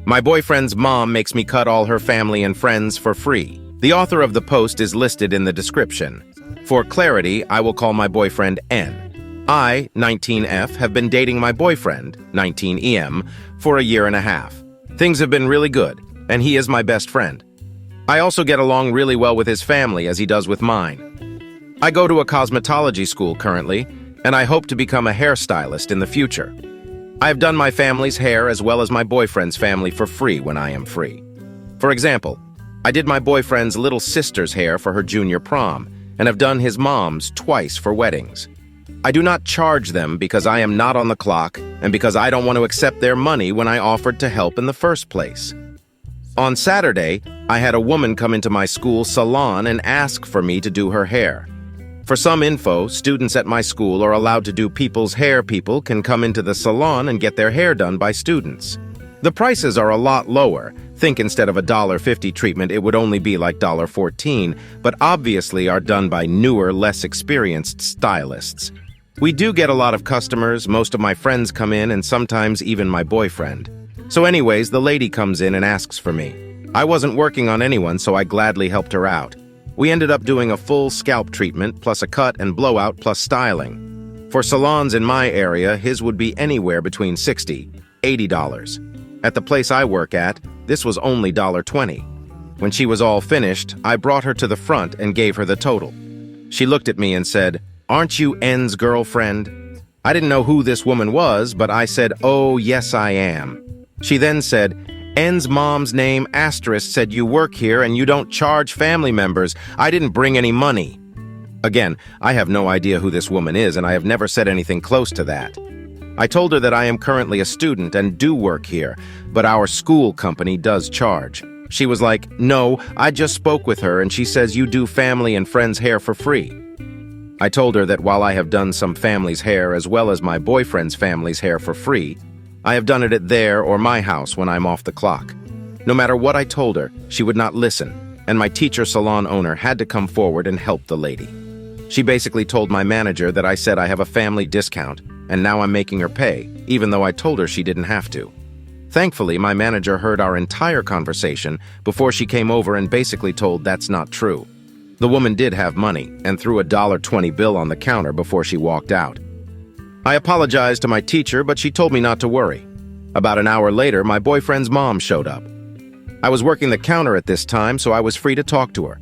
My boyfriend's mom makes me cut all her family and friends for free. The author of the post is listed in the description. For clarity, I will call my boyfriend N. I, 19F, have been dating my boyfriend, 19EM, for a year and a half. Things have been really good, and he is my best friend. I also get along really well with his family as he does with mine. I go to a cosmetology school currently, and I hope to become a hairstylist in the future. I have done my family's hair as well as my boyfriend's family for free when I am free. For example, I did my boyfriend's little sister's hair for her junior prom and have done his mom's twice for weddings. I do not charge them because I am not on the clock and because I don't want to accept their money when I offered to help in the first place. On Saturday, I had a woman come into my school salon and ask for me to do her hair. For some info, students at my school are allowed to do people's hair. People can come into the salon and get their hair done by students. The prices are a lot lower. Think instead of a $1.50 treatment, it would only be like $1.14, but obviously are done by newer, less experienced stylists. We do get a lot of customers. Most of my friends come in and sometimes even my boyfriend. So anyways, the lady comes in and asks for me. I wasn't working on anyone, so I gladly helped her out. We ended up doing a full scalp treatment, plus a cut and blowout, plus styling. For salons in my area, his would be anywhere between $60, $80. At the place I work at, this was only $1.20. When she was all finished, I brought her to the front and gave her the total. She looked at me and said, "Aren't you N's girlfriend?" I didn't know who this woman was, but I said, "Oh, yes, I am." She then said, "N's mom's name asterisk said you work here and you don't charge family members. I didn't bring any money." Again, I have no idea who this woman is and I have never said anything close to that. I told her that I am currently a student and do work here, but our school company does charge. She was like, "No, I just spoke with her and she says you do family and friends' hair for free." I told her that while I have done some family's hair as well as my boyfriend's family's hair for free, I have done it at their or my house when I'm off the clock. No matter what I told her, she would not listen, and my teacher salon owner had to come forward and help the lady. She basically told my manager that I said I have a family discount, and now I'm making her pay, even though I told her she didn't have to. Thankfully, my manager heard our entire conversation before she came over and basically told that's not true. The woman did have money and threw a $1.20 bill on the counter before she walked out. I apologized to my teacher, but she told me not to worry. About an hour later, my boyfriend's mom showed up. I was working the counter at this time, so I was free to talk to her.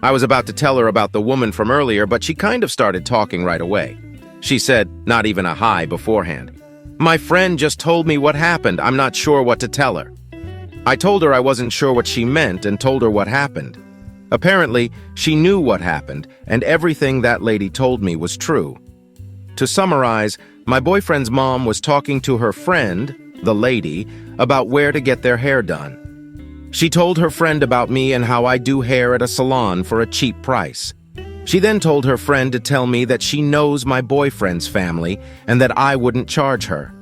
I was about to tell her about the woman from earlier, but she kind of started talking right away. She said, not even a hi beforehand, "My friend just told me what happened. I'm not sure what to tell her." I told her I wasn't sure what she meant and told her what happened. Apparently, she knew what happened, and everything that lady told me was true. To summarize, my boyfriend's mom was talking to her friend, the lady, about where to get their hair done. She told her friend about me and how I do hair at a salon for a cheap price. She then told her friend to tell me that she knows my boyfriend's family and that I wouldn't charge her.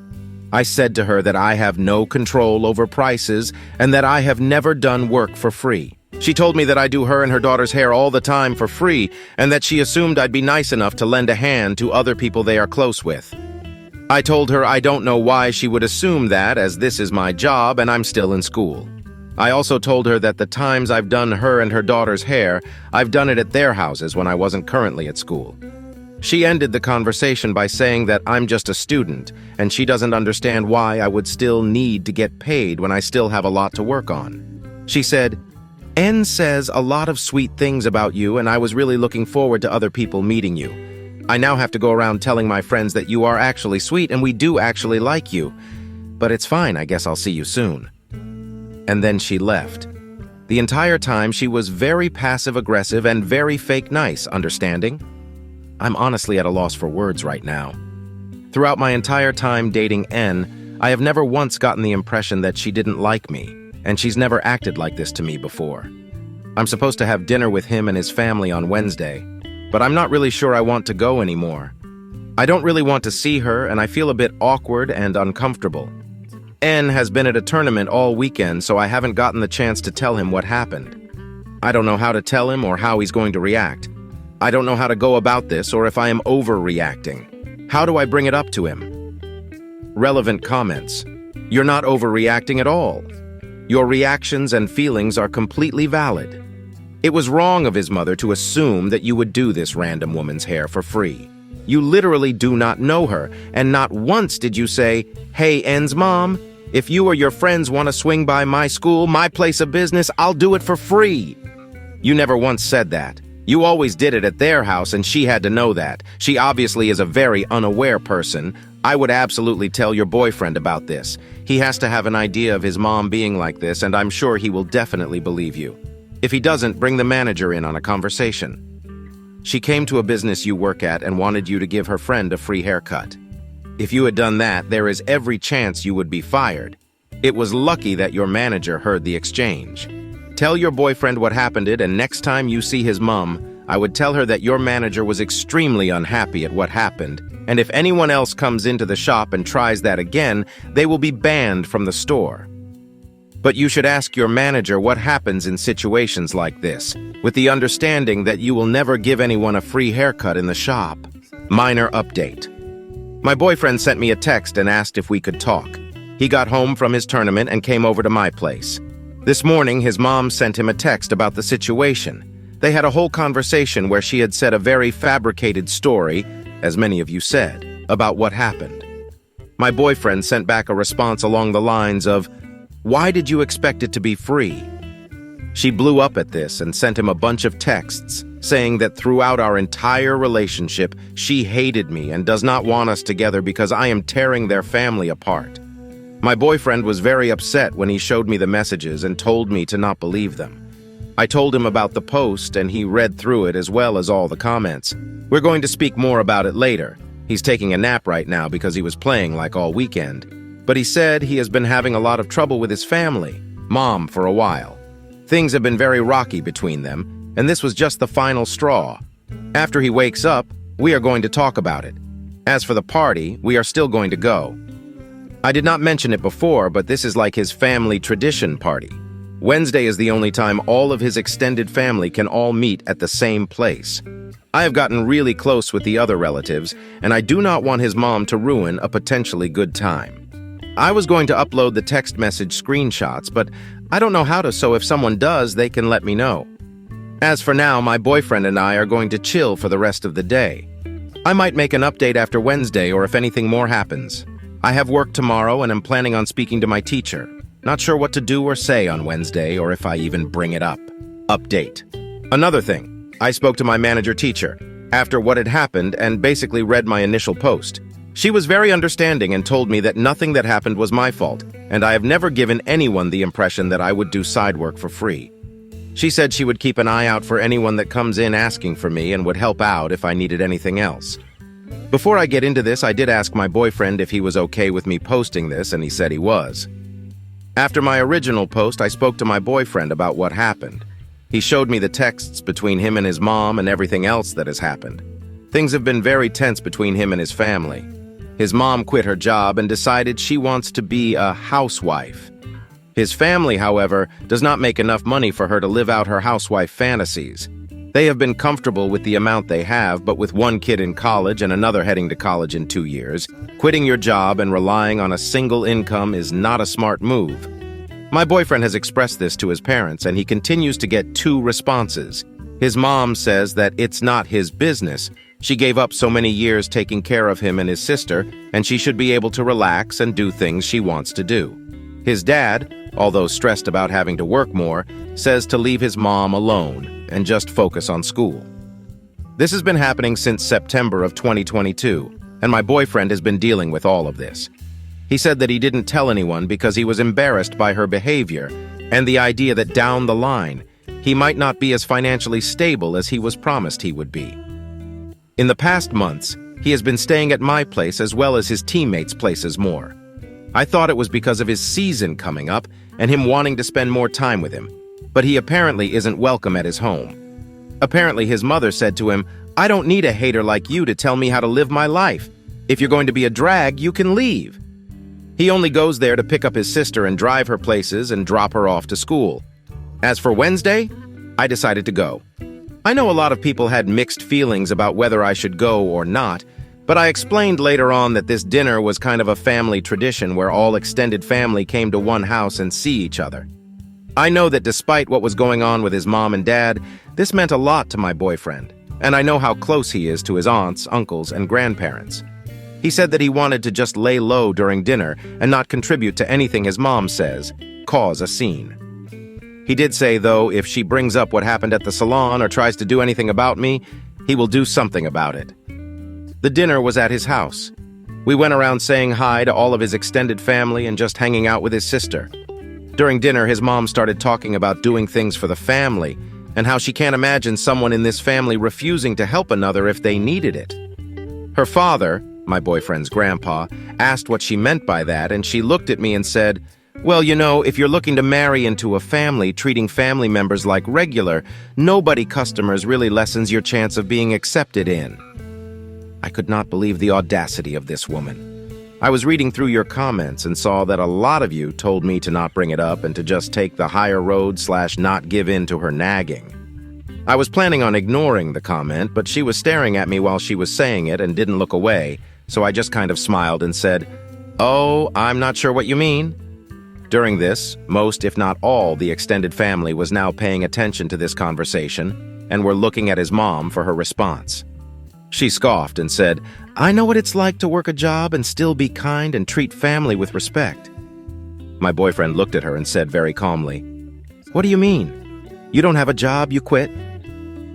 I said to her that I have no control over prices and that I have never done work for free. She told me that I do her and her daughter's hair all the time for free and that she assumed I'd be nice enough to lend a hand to other people they are close with. I told her I don't know why she would assume that, as this is my job and I'm still in school. I also told her that the times I've done her and her daughter's hair, I've done it at their houses when I wasn't currently at school. She ended the conversation by saying that I'm just a student and she doesn't understand why I would still need to get paid when I still have a lot to work on. She said, "N says a lot of sweet things about you and I was really looking forward to other people meeting you. I now have to go around telling my friends that you are actually sweet and we do actually like you. But it's fine, I guess I'll see you soon." And then she left. The entire time she was very passive-aggressive and very fake nice, understanding? I'm honestly at a loss for words right now. Throughout my entire time dating N, I have never once gotten the impression that she didn't like me, and she's never acted like this to me before. I'm supposed to have dinner with him and his family on Wednesday, but I'm not really sure I want to go anymore. I don't really want to see her, and I feel a bit awkward and uncomfortable. N has been at a tournament all weekend, so I haven't gotten the chance to tell him what happened. I don't know how to tell him or how he's going to react. I don't know how to go about this or if I am overreacting. How do I bring it up to him? Relevant comments. You're not overreacting at all. Your reactions and feelings are completely valid. It was wrong of his mother to assume that you would do this random woman's hair for free. You literally do not know her, and not once did you say, "Hey, N's mom, if you or your friends want to swing by my school, my place of business, I'll do it for free." You never once said that. You always did it at their house, and she had to know that. She obviously is a very unaware person. I would absolutely tell your boyfriend about this. He has to have an idea of his mom being like this, and I'm sure he will definitely believe you. If he doesn't, bring the manager in on a conversation. She came to a business you work at and wanted you to give her friend a free haircut. If you had done that, there is every chance you would be fired. It was lucky that your manager heard the exchange. Tell your boyfriend what happened, and next time you see his mom, I would tell her that your manager was extremely unhappy at what happened, and if anyone else comes into the shop and tries that again, they will be banned from the store. But you should ask your manager what happens in situations like this, with the understanding that you will never give anyone a free haircut in the shop. Minor update. My boyfriend sent me a text and asked if we could talk. He got home from his tournament and came over to my place. This morning, his mom sent him a text about the situation. They had a whole conversation where she had said a very fabricated story, as many of you said, about what happened. My boyfriend sent back a response along the lines of, "Why did you expect it to be free?" She blew up at this and sent him a bunch of texts, saying that throughout our entire relationship, she hated me and does not want us together because I am tearing their family apart. My boyfriend was very upset when he showed me the messages and told me to not believe them. I told him about the post and he read through it as well as all the comments. We're going to speak more about it later. He's taking a nap right now because he was playing like all weekend. But he said he has been having a lot of trouble with his family, mom, for a while. Things have been very rocky between them, and this was just the final straw. After he wakes up, we are going to talk about it. As for the party, we are still going to go. I did not mention it before, but this is like his family tradition party. Wednesday is the only time all of his extended family can all meet at the same place. I have gotten really close with the other relatives, and I do not want his mom to ruin a potentially good time. I was going to upload the text message screenshots, but I don't know how to, so if someone does, they can let me know. As for now, my boyfriend and I are going to chill for the rest of the day. I might make an update after Wednesday or if anything more happens. I have work tomorrow and am planning on speaking to my teacher. Not sure what to do or say on Wednesday or if I even bring it up. Update. Another thing, I spoke to my manager teacher after what had happened and basically read my initial post. She was very understanding and told me that nothing that happened was my fault, and I have never given anyone the impression that I would do side work for free. She said she would keep an eye out for anyone that comes in asking for me and would help out if I needed anything else. Before I get into this, I did ask my boyfriend if he was okay with me posting this, and he said he was. After my original post, I spoke to my boyfriend about what happened. He showed me the texts between him and his mom and everything else that has happened. Things have been very tense between him and his family. His mom quit her job and decided she wants to be a housewife. His family, however, does not make enough money for her to live out her housewife fantasies. They have been comfortable with the amount they have, but with one kid in college and another heading to college in 2 years, quitting your job and relying on a single income is not a smart move. My boyfriend has expressed this to his parents, and he continues to get 2 responses. His mom says that it's not his business. She gave up so many years taking care of him and his sister, and she should be able to relax and do things she wants to do. His dad, although stressed about having to work more, says to leave his mom alone and just focus on school. This has been happening since September of 2022, and my boyfriend has been dealing with all of this. He said that he didn't tell anyone because he was embarrassed by her behavior and the idea that down the line, he might not be as financially stable as he was promised he would be. In the past months, he has been staying at my place as well as his teammates' places more. I thought it was because of his season coming up and him wanting to spend more time with him, but he apparently isn't welcome at his home. Apparently his mother said to him, "I don't need a hater like you to tell me how to live my life. If you're going to be a drag, you can leave." He only goes there to pick up his sister and drive her places and drop her off to school. As for Wednesday, I decided to go. I know a lot of people had mixed feelings about whether I should go or not, But I explained later on that this dinner was kind of a family tradition where all extended family came to one house and see each other. I know that despite what was going on with his mom and dad, this meant a lot to my boyfriend, and I know how close he is to his aunts, uncles, and grandparents. He said that he wanted to just lay low during dinner and not contribute to anything his mom says, cause a scene. He did say, though, if she brings up what happened at the salon or tries to do anything about me, he will do something about it. The dinner was at his house. We went around saying hi to all of his extended family and just hanging out with his sister. During dinner, his mom started talking about doing things for the family and how she can't imagine someone in this family refusing to help another if they needed it. Her father, my boyfriend's grandpa, asked what she meant by that, and she looked at me and said, "Well, you know, if you're looking to marry into a family, treating family members like regular, nobody customers really lessens your chance of being accepted in." I could not believe the audacity of this woman. I was reading through your comments and saw that a lot of you told me to not bring it up and to just take the higher road / not give in to her nagging. I was planning on ignoring the comment, but she was staring at me while she was saying it and didn't look away, so I just kind of smiled and said, "Oh, I'm not sure what you mean." During this, most, if not all, the extended family was now paying attention to this conversation and were looking at his mom for her response. She scoffed and said, "I know what it's like to work a job and still be kind and treat family with respect." My boyfriend looked at her and said very calmly, "What do you mean? You don't have a job, you quit?"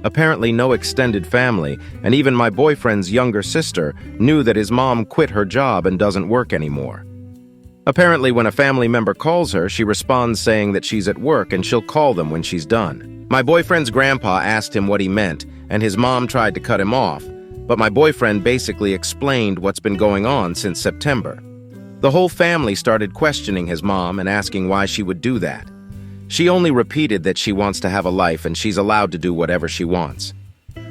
Apparently no extended family, and even my boyfriend's younger sister, knew that his mom quit her job and doesn't work anymore. Apparently when a family member calls her, she responds saying that she's at work and she'll call them when she's done. My boyfriend's grandpa asked him what he meant, and his mom tried to cut him off, but my boyfriend basically explained what's been going on since September. The whole family started questioning his mom and asking why she would do that. She only repeated that she wants to have a life and she's allowed to do whatever she wants.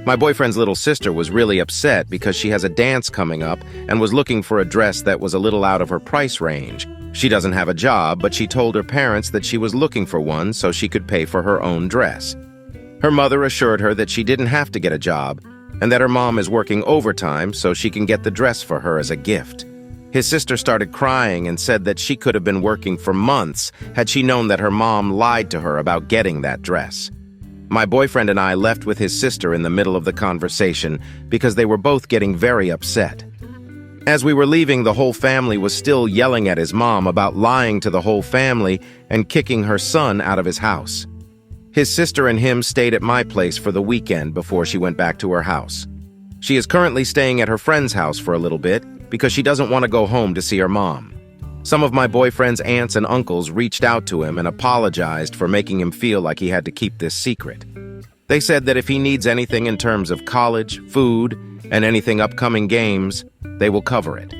My boyfriend's little sister was really upset because she has a dance coming up and was looking for a dress that was a little out of her price range. She doesn't have a job, but she told her parents that she was looking for one so she could pay for her own dress. Her mother assured her that she didn't have to get a job and that her mom is working overtime so she can get the dress for her as a gift. His sister started crying and said that she could have been working for months had she known that her mom lied to her about getting that dress. My boyfriend and I left with his sister in the middle of the conversation because they were both getting very upset. As we were leaving, the whole family was still yelling at his mom about lying to the whole family and kicking her son out of his house. His sister and him stayed at my place for the weekend before she went back to her house. She is currently staying at her friend's house for a little bit because she doesn't want to go home to see her mom. Some of my boyfriend's aunts and uncles reached out to him and apologized for making him feel like he had to keep this secret. They said that if he needs anything in terms of college, food, and anything upcoming games, they will cover it.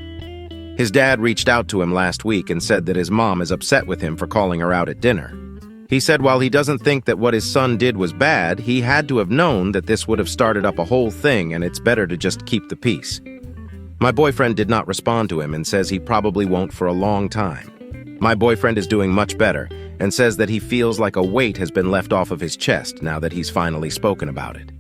His dad reached out to him last week and said that his mom is upset with him for calling her out at dinner. He said while he doesn't think that what his son did was bad, he had to have known that this would have started up a whole thing and it's better to just keep the peace. My boyfriend did not respond to him and says he probably won't for a long time. My boyfriend is doing much better and says that he feels like a weight has been left off of his chest now that he's finally spoken about it.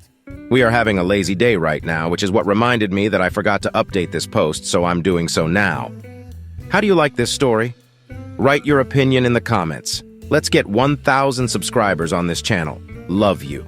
We are having a lazy day right now, which is what reminded me that I forgot to update this post, so I'm doing so now. How do you like this story? Write your opinion in the comments. Let's get 1,000 subscribers on this channel. Love you.